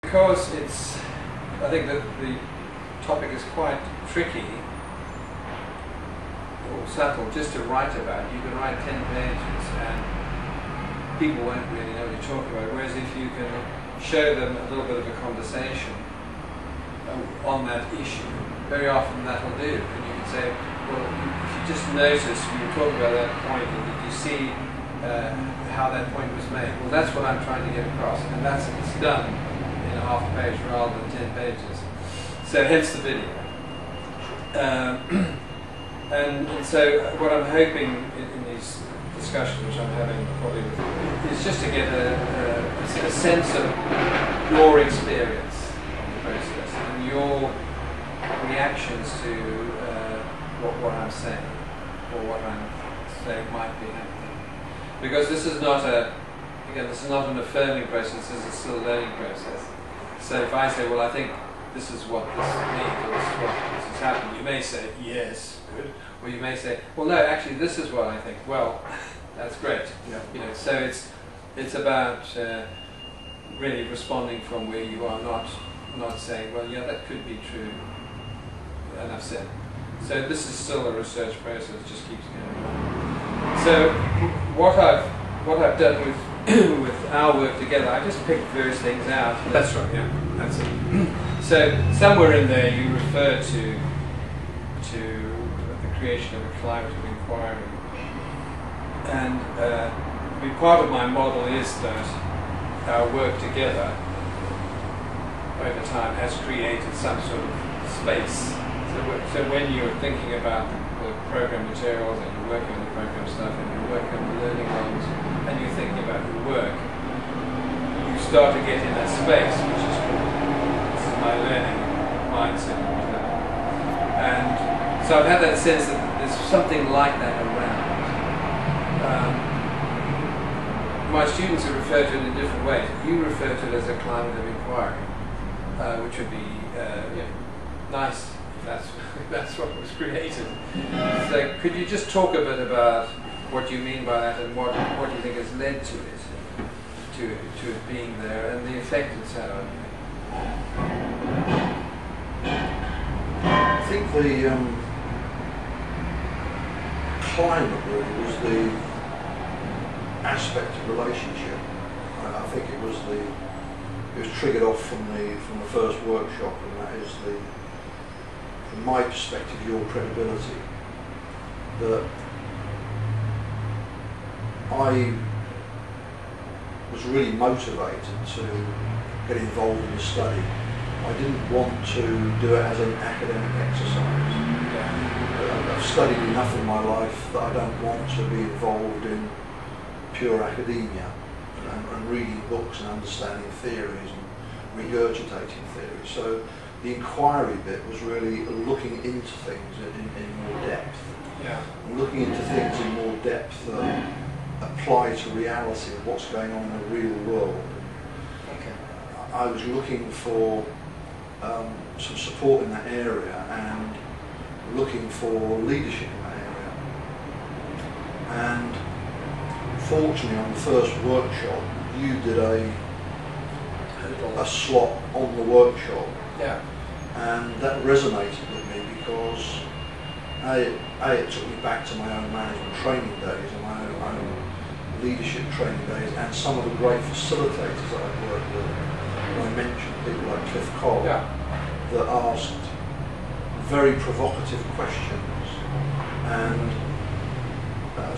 Because I think that the topic is quite tricky or subtle just to write about. You can write 10 pages and people won't really know what you're talking about, whereas if you can show them a little bit of a conversation on that issue, very often that will do. And you can say, well, if you just notice we were talking about that point, and did you see how that point was made? Well, that's what I'm trying to get across, and it's done in a half a page rather than 10 pages. So hence the video. And so what I'm hoping in these discussions, which I'm having probably is just to get a sense of your experience of the process and your reactions to what I'm saying, or what I'm saying might be happening. Because this is not an affirming process, this is still a learning process. So if I say, well, I think this is what this means, or this is what this is happening, you may say, yes, good. Or you may say, well, no, actually, this is what I think. Well, that's great. Yeah. You know, so it's about really responding from where you are, not saying, well, yeah, that could be true. Enough said. So this is still a research process, it just keeps going on. So what I've done with our work together, I just picked various things out. That's right, yeah, that's it. So somewhere in there you refer to the creation of a climate of inquiry. And part of my model is that our work together over time has created some sort of space. So when you're thinking about the program materials and you're working on the program stuff and you're working on the learning ones and you're thinking about your work, you start to get in that space, which is called, this is my learning mindset or whatever. And so I've had that sense that there's something like that around. My students have referred to it in different ways. You refer to it as a climate of inquiry, which would be nice. That's what was created. So could you just talk a bit about what you mean by that and what you think has led to it, to it being there, and the effect it's had on you? I think the climate really was the aspect of relationship. I think it was triggered off from the first workshop, and that is from my perspective, your credibility. That I was really motivated to get involved in the study. I didn't want to do it as an academic exercise. I've studied enough in my life that I don't want to be involved in pure academia and reading books and understanding theories and regurgitating theories. So the inquiry bit was really looking into things in more depth. Yeah. Looking into things in more depth that apply to reality of what's going on in the real world. Okay. I was looking for some support in that area and looking for leadership in that area. And fortunately, on the first workshop, you did a slot on the workshop. Yeah. And that resonated with me because it took me back to my own management training days and my own leadership training days, and some of the great facilitators that I've worked with. I mentioned people like Cliff Cole, yeah, that asked very provocative questions and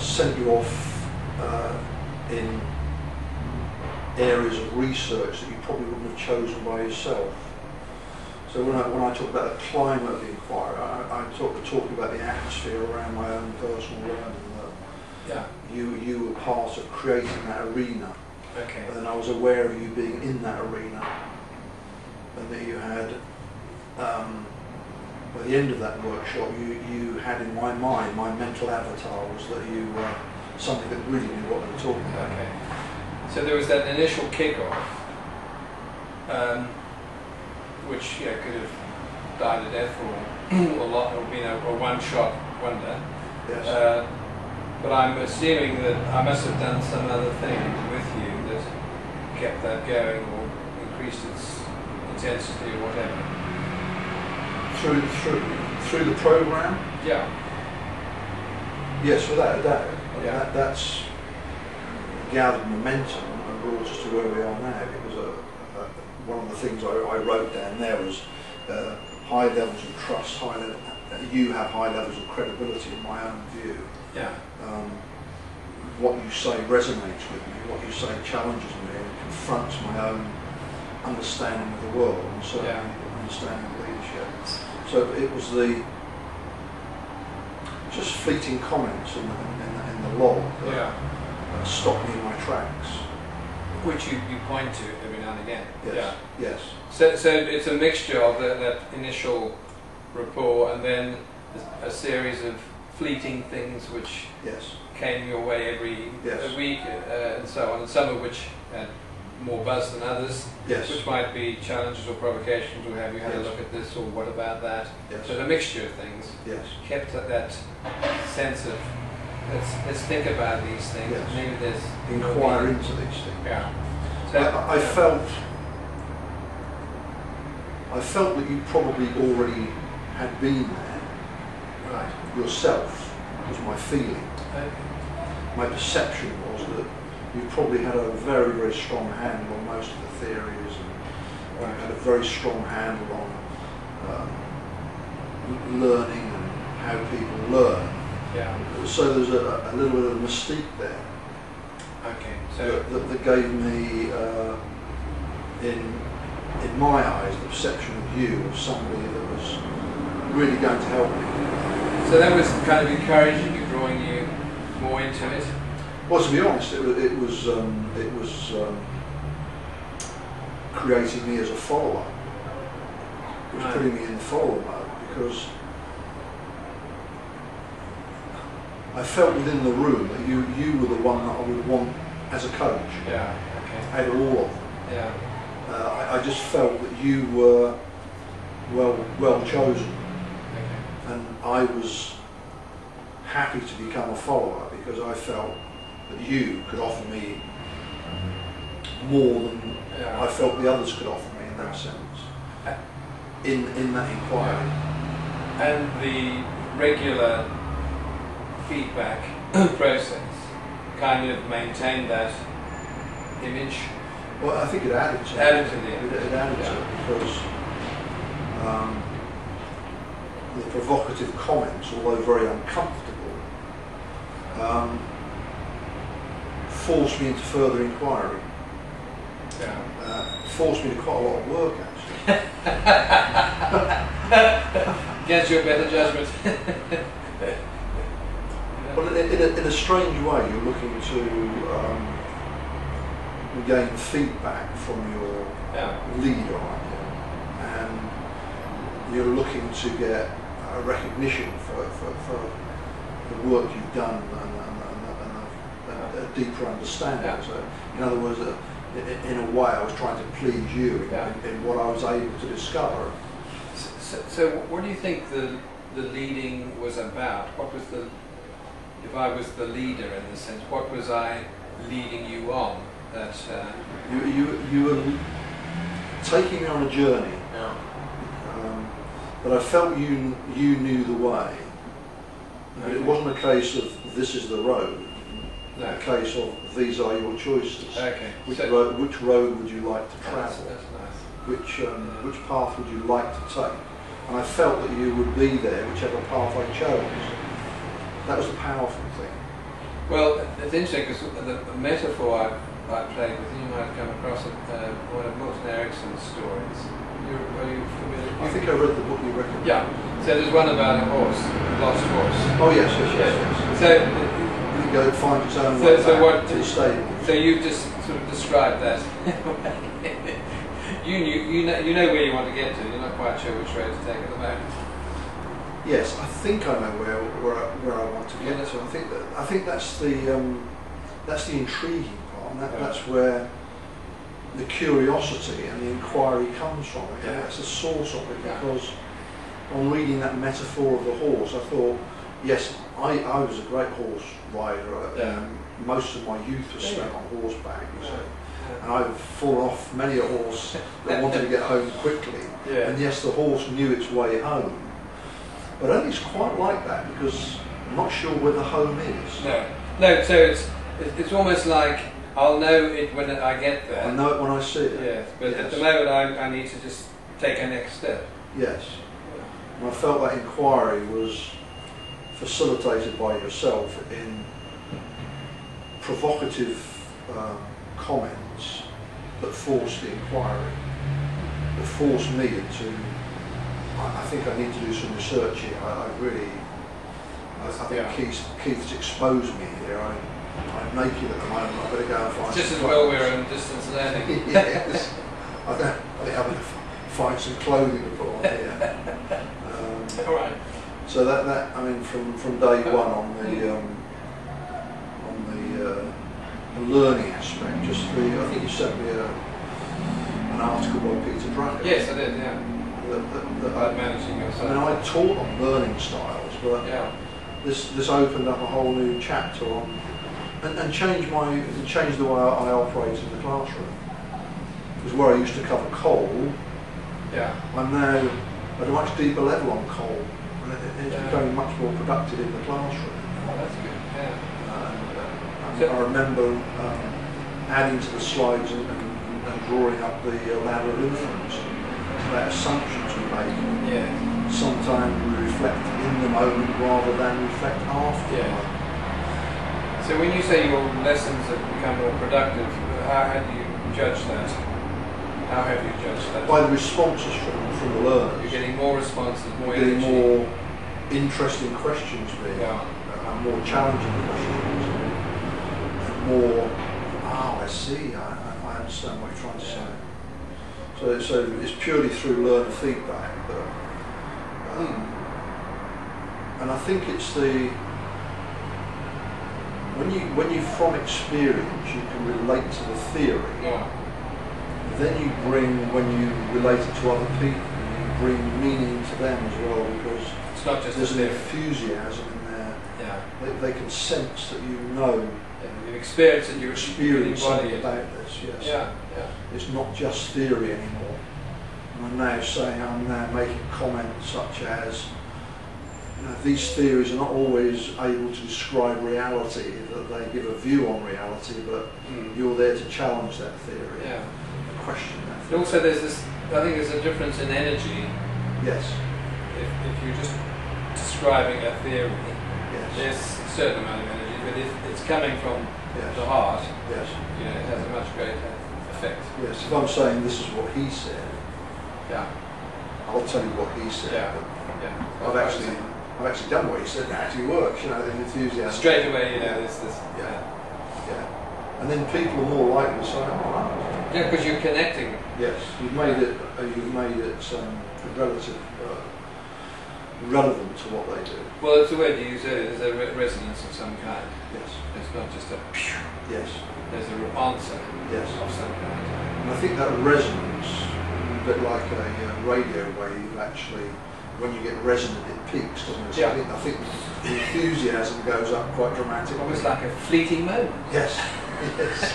sent you off in areas of research that you probably wouldn't have chosen by yourself. So when I talk about the climate of inquiry, I talk about the atmosphere around my own personal learning. Yeah. You were part of creating that arena. Okay. And then I was aware of you being in that arena, and that you had, by the end of that workshop, you had in my mind, my mental avatar was that you were something that really knew what they were talking about. Okay. So there was that initial kickoff, which could have died a death or a one-shot wonder. Yes. But I'm assuming that I must have done some other thing with you that kept that going or increased its intensity or whatever. Through the program. Yeah. Yes, without a doubt. Yeah. That's gathered momentum and brought us to where we are now, because one of the things I wrote down there was high levels of trust, you have high levels of credibility in my own view. Yeah. What you say resonates with me, what you say challenges me and confronts my own understanding of the world and certainly understanding of leadership. So it was the just fleeting comments in the log that stopped me in my tracks. Which you point to every now and again. Yes. Yeah. Yes. So it's a mixture of that initial rapport and then a series of fleeting things which came your way every week and so on, and some of which had more buzz than others, which might be challenges or provocations, or have you had a look at this, or what about that? So a mixture of things kept that sense of let's think about these things. Maybe there's inquire into these things. Yeah. So I felt that you probably already had been there. Right. Yourself was my feeling. Okay. My perception was that you probably had a very, very strong handle on most of the theories, and you had a very strong handle on learning and how people learn. Yeah. So there's a little bit of mystique there. Okay. So that gave me, in my eyes, the perception of you as somebody that was really going to help me. So that was kind of encouraging you, drawing you more into it. Well, to be honest, it was creating me as a follower. It was putting me in the follower mode, because I felt within the room that you were the one that I would want as a coach. Yeah. Okay. Out of all of them. Yeah. I just felt that you were well chosen, and I was happy to become a follower because I felt that you could offer me more than I felt the others could offer me in that sense. In that inquiry. And the regular feedback process kind of maintained that image. Well, I think it added to it. It added to it because the provocative comments, although very uncomfortable, forced me into further inquiry. Forced me to quite a lot of work, actually. Against your better judgment. Well, in a strange way, you're looking to gain feedback from your leader, aren't you? And you're looking to get a recognition for the work you've done and a deeper understanding. So, in other words, in a way, I was trying to please you in what I was able to discover. So what do you think the leading was about? What was if I was the leader in this sense, what was I leading you on? That you were taking me on a journey, but I felt you knew the way. But it wasn't a case of this is the road. A case of these are your choices. Okay. Which road would you like to travel? That's nice. Which path would you like to take? And I felt that you would be there, whichever path I chose. That was a powerful thing. Well, it's interesting because the metaphor I played with, you might have come across one of Milton Erickson's stories. Are you familiar? I think I read the book you recommended. Yeah. So there's one about a horse, a lost horse. Oh yes. So you go find its own way back to the stable. So you just sort of described that. you know where you want to get to. You're not quite sure which road to take at the moment. Yes, I think I know where I want to get to. I think that's the intriguing part, and that's where the curiosity and the inquiry comes from. That's the source of it, because on reading that metaphor of the horse, I thought, yes, I was a great horse rider. Most of my youth was spent on horseback. And I've fallen off many a horse that wanted to get home quickly. Yeah. And yes, the horse knew its way home. But I don't think it's quite like that, because I'm not sure where the home is. No. So it's almost like I'll know it when I get there. I know it when I see it. Yes, but Yes. at the moment I need to just take a next step. Yes. And I felt that inquiry was facilitated by yourself in provocative comments that forced the inquiry, that forced me to, I think I need to do some research here. I think Keith's exposed me here. I'm naked at the moment. I better go and find Just some as well clothes. we're on distance learning. Yes. I think I'm going to find some clothing to put on here. All right. So that I mean, from day one on the learning aspect, just I think you sent me an article by Peter Drucker. Yes, I did. Yeah. About managing I yourself. mean, I taught on learning styles, but Yeah. this opened up a whole new chapter on and changed the way I operate in the classroom. Because where I used to cover coal, Yeah. I'm now at a much deeper level on coal, and it's becoming much more productive in the classroom. Oh, that's good. Yeah. I remember adding to the slides and drawing up the ladder of inference about assumptions we make. Yeah. Sometimes we reflect in the moment rather than reflect after. Yeah. So when you say your lessons have become more productive, how do you judge that? How have you judged that? By the responses from the learners. You're getting more responses, more You're getting energy. more interesting questions being more challenging questions, and more, I see, I understand what you're trying to say. So it's purely through learner feedback, and I think it's when you from experience you can relate to the theory. Yeah. Then you bring, when you relate it to other people, you bring meaning to them as well, because It's not just there's a an theory. enthusiasm in there. Yeah. They can sense that you know, You've experienced it, you experience embody something it. about this. Yes. Yeah. Yeah. It's not just theory anymore. And I'm now making comments such as, these theories are not always able to describe reality, that they give a view on reality, but you're there to challenge that theory. Yeah. Question that. But also there's this, I think there's a difference in energy. Yes. If you're just describing a theory, Yes. there's a certain amount of energy, but if it's coming from Yes. the heart, Yes. it has a much greater effect. Yes. If I'm saying this is what he said, Yeah. I'll tell you what he said. Yeah. But Yeah. I've actually done what he said, and it actually works. The enthusiasm. Straight away, there's this. Yeah. Yeah. And then people are more likely to say, "Oh, right." Yeah, because you're connecting. Yes, you've made it relevant to what they do. Well, it's the word you use earlier. There's a resonance of some kind. Yes. It's not just a. Yes. There's an answer Yes. of some kind. And I think that resonance, a bit like a radio wave, actually, when you get resonant, it peaks, doesn't it? So Yeah. I think the enthusiasm goes up quite dramatically. Almost like a fleeting moment. Yes. Yes.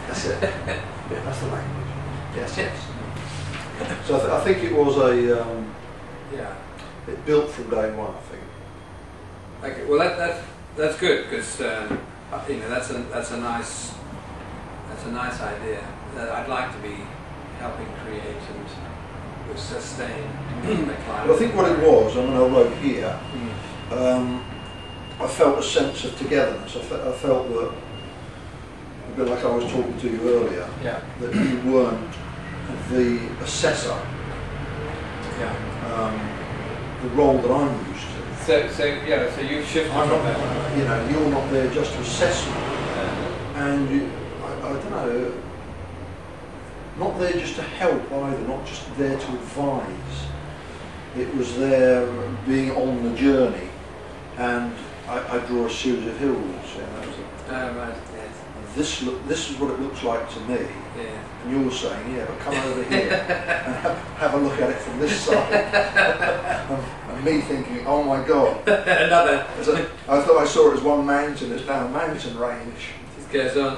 That's it. That's the language. Yes. Yes. So I think it was Yeah. it built from day one, I think. Okay. Well, that's good because that's a nice idea. I'd like to be helping create and sustain the climate. Well, I think what it was, I wrote here, I felt a sense of togetherness. I felt that, a bit like I was talking to you earlier, that you weren't the assessor, the role that I'm used to. So you've shifted I'm from not, that. you're not there just to assess me, and I don't know, not there just to help either, not just there to advise. It was there being on the journey, and I draw a series of hills. Right. Yes. This is what it looks like to me, Yeah. and you're saying, yeah, but come over here and have a look at it from this side. and me thinking, oh my God. Another. I thought I saw it as one mountain, it's now a mountain range. Just goes on.